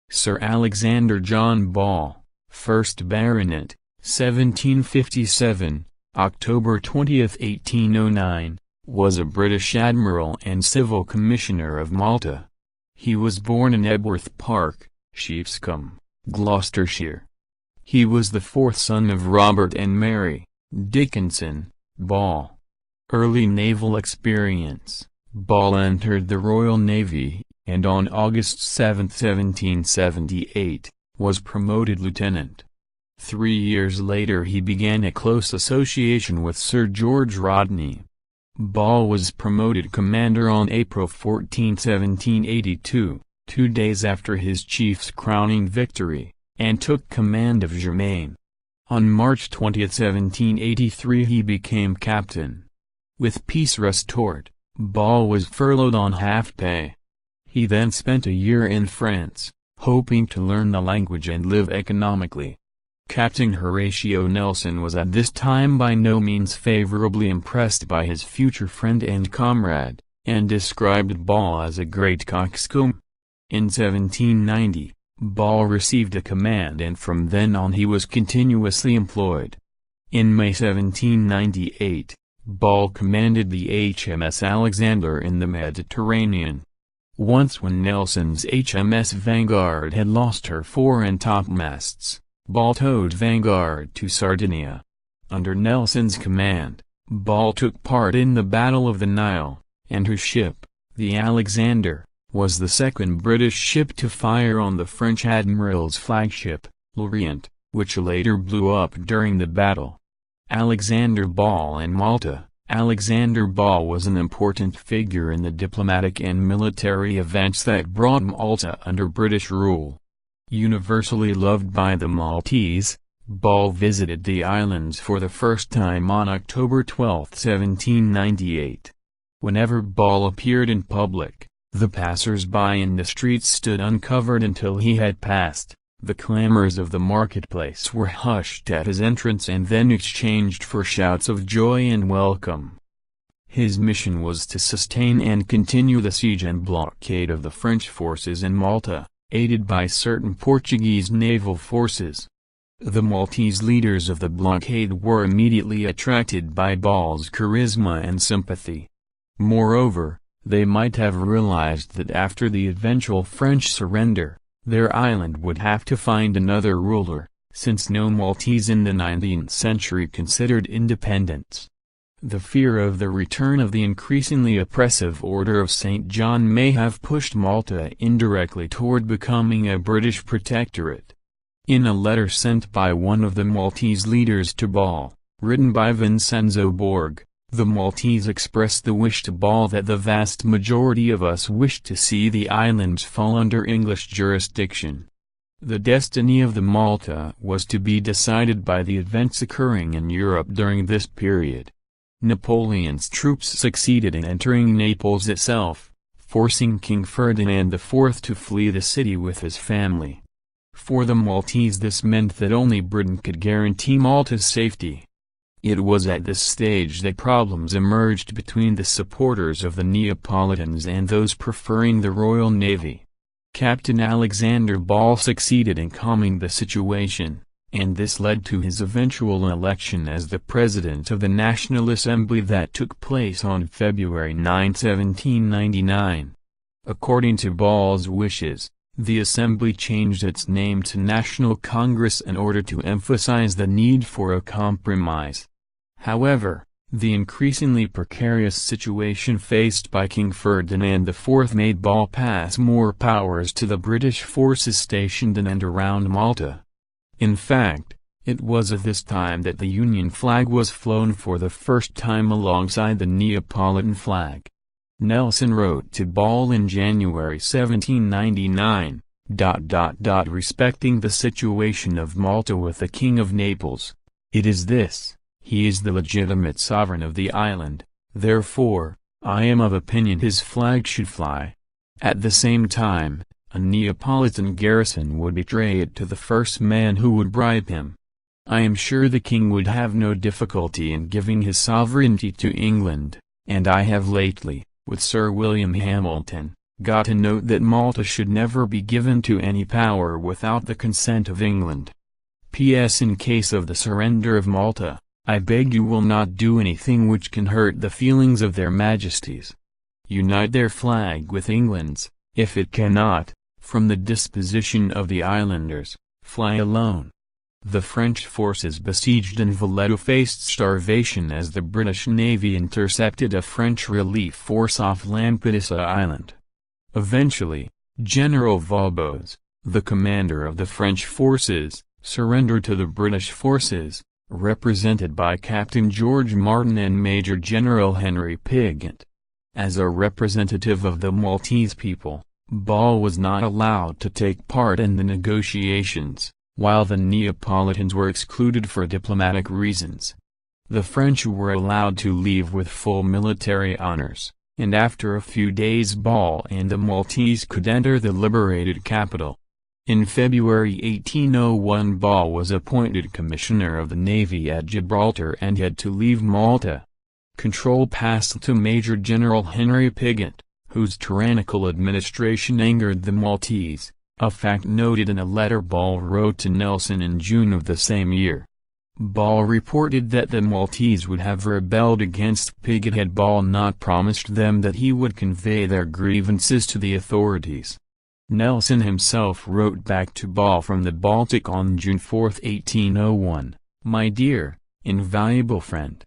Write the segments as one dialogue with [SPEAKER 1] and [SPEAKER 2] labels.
[SPEAKER 1] Sir Alexander John Ball, 1st Baronet, 1757, October 20, 1809, was a British admiral and civil commissioner of Malta. He was born in Ebworth Park, Sheepscombe, Gloucestershire. He was the fourth son of Robert and Mary Dickinson Ball. Early naval experience: Ball entered the Royal Navy, and on August 7, 1778, was promoted lieutenant. 3 years later he began a close association with Sir George Rodney. Ball was promoted commander on April 14, 1782, 2 days after his chief's crowning victory, and took command of Germain. On March 20, 1783 he became captain. With peace restored, Ball was furloughed on half-pay. He then spent a year in France, hoping to learn the language and live economically. Captain Horatio Nelson was at this time by no means favorably impressed by his future friend and comrade, and described Ball as a great coxcomb. In 1790, Ball received a command, and from then on he was continuously employed. In May 1798, Ball commanded the HMS Alexander in the Mediterranean. Once when Nelson's HMS Vanguard had lost her fore and topmasts, Ball towed Vanguard to Sardinia. Under Nelson's command, Ball took part in the Battle of the Nile, and her ship, the Alexander, was the second British ship to fire on the French admiral's flagship, L'Orient, which later blew up during the battle. Alexander Ball and Malta. Alexander Ball was an important figure in the diplomatic and military events that brought Malta under British rule. Universally loved by the Maltese, Ball visited the islands for the first time on October 12, 1798. Whenever Ball appeared in public, the passers-by in the streets stood uncovered until he had passed. The clamors of the marketplace were hushed at his entrance and then exchanged for shouts of joy and welcome. His mission was to sustain and continue the siege and blockade of the French forces in Malta, aided by certain Portuguese naval forces. The Maltese leaders of the blockade were immediately attracted by Ball's charisma and sympathy. Moreover, they might have realized that after the eventual French surrender, their island would have to find another ruler, since no Maltese in the 19th century considered independence. The fear of the return of the increasingly oppressive Order of St. John may have pushed Malta indirectly toward becoming a British protectorate. In a letter sent by one of the Maltese leaders to Ball, written by Vincenzo Borg, the Maltese expressed the wish to Ball that the vast majority of us wished to see the islands fall under English jurisdiction. The destiny of the Malta was to be decided by the events occurring in Europe during this period. Napoleon's troops succeeded in entering Naples itself, forcing King Ferdinand IV to flee the city with his family. For the Maltese this meant that only Britain could guarantee Malta's safety. It was at this stage that problems emerged between the supporters of the Neapolitans and those preferring the Royal Navy. Captain Alexander Ball succeeded in calming the situation, and this led to his eventual election as the President of the National Assembly that took place on February 9, 1799. According to Ball's wishes, the Assembly changed its name to National Congress in order to emphasize the need for a compromise. However, the increasingly precarious situation faced by King Ferdinand IV made Ball pass more powers to the British forces stationed in and around Malta. In fact, it was at this time that the Union flag was flown for the first time alongside the Neapolitan flag. Nelson wrote to Ball in January 1799, respecting the situation of Malta with the King of Naples. It is this: he is the legitimate sovereign of the island, therefore, I am of opinion his flag should fly. At the same time, a Neapolitan garrison would betray it to the first man who would bribe him. I am sure the king would have no difficulty in giving his sovereignty to England, and I have lately, with Sir William Hamilton, got a note that Malta should never be given to any power without the consent of England. P.S. In case of the surrender of Malta, I beg you will not do anything which can hurt the feelings of their majesties. Unite their flag with England's, if it cannot, from the disposition of the islanders, fly alone. The French forces besieged in Valletta faced starvation as the British Navy intercepted a French relief force off Lampedusa Island. Eventually, General Vaubois, the commander of the French forces, surrendered to the British forces, represented by Captain George Martin and Major General Henry Pigott. As a representative of the Maltese people, Ball was not allowed to take part in the negotiations, while the Neapolitans were excluded for diplomatic reasons. The French were allowed to leave with full military honors, and after a few days Ball and the Maltese could enter the liberated capital. In February 1801 Ball was appointed Commissioner of the Navy at Gibraltar and had to leave Malta. Control passed to Major General Henry Pigott, whose tyrannical administration angered the Maltese, a fact noted in a letter Ball wrote to Nelson in June of the same year. Ball reported that the Maltese would have rebelled against Pigott had Ball not promised them that he would convey their grievances to the authorities. Nelson himself wrote back to Ball from the Baltic on June 4, 1801, "My dear, invaluable friend.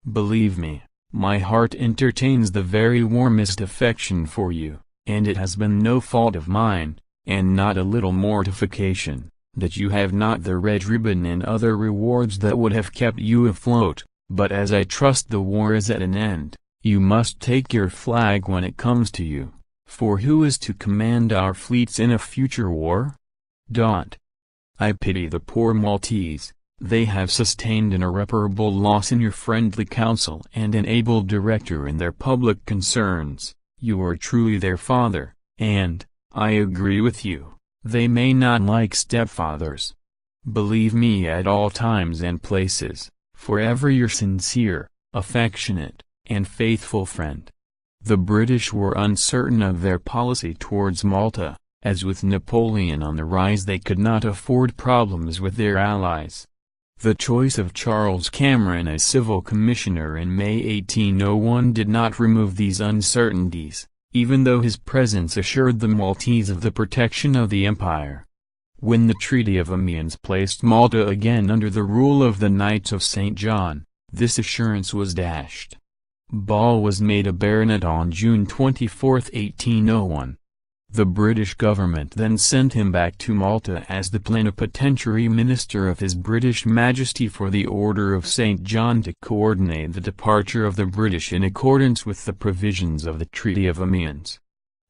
[SPEAKER 1] Believe me, my heart entertains the very warmest affection for you, and it has been no fault of mine, and not a little mortification, that you have not the red ribbon and other rewards that would have kept you afloat, but as I trust the war is at an end, you must take your flag when it comes to you, for who is to command our fleets in a future war? I pity the poor Maltese. They have sustained an irreparable loss in your friendly counsel and an able director in their public concerns. You are truly their father, and, I agree with you, they may not like stepfathers. Believe me at all times and places, forever your sincere, affectionate, and faithful friend." The British were uncertain of their policy towards Malta, as with Napoleon on the rise they could not afford problems with their allies. The choice of Charles Cameron as civil commissioner in May 1801 did not remove these uncertainties, even though his presence assured the Maltese of the protection of the empire. When the Treaty of Amiens placed Malta again under the rule of the Knights of St. John, this assurance was dashed. Ball was made a baronet on June 24, 1801. The British government then sent him back to Malta as the plenipotentiary minister of His British Majesty for the Order of St. John to coordinate the departure of the British in accordance with the provisions of the Treaty of Amiens.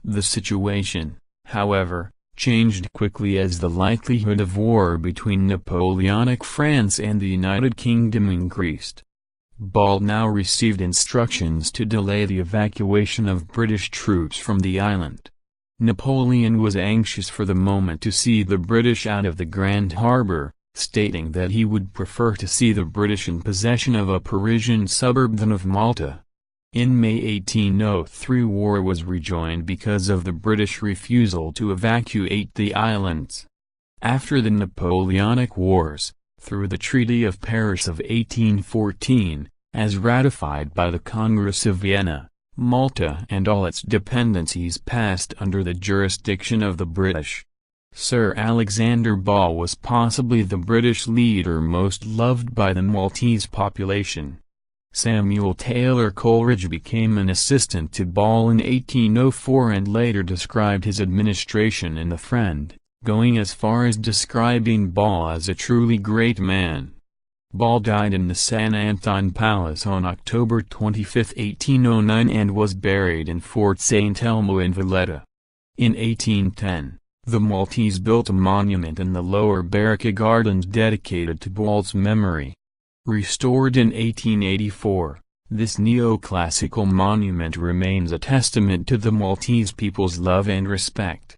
[SPEAKER 1] The situation, however, changed quickly as the likelihood of war between Napoleonic France and the United Kingdom increased. Ball now received instructions to delay the evacuation of British troops from the island. Napoleon was anxious for the moment to see the British out of the Grand Harbour, stating that he would prefer to see the British in possession of a Parisian suburb than of Malta. In May 1803 war was rejoined because of the British refusal to evacuate the islands. After the Napoleonic Wars, through the Treaty of Paris of 1814, as ratified by the Congress of Vienna, Malta and all its dependencies passed under the jurisdiction of the British. Sir Alexander Ball was possibly the British leader most loved by the Maltese population. Samuel Taylor Coleridge became an assistant to Ball in 1804 and later described his administration in The Friend, going as far as describing Ball as a truly great man. Ball died in the San Anton Palace on October 25, 1809 and was buried in Fort St. Elmo in Valletta. In 1810, the Maltese built a monument in the Lower Barraca Gardens dedicated to Ball's memory. Restored in 1884, this neoclassical monument remains a testament to the Maltese people's love and respect.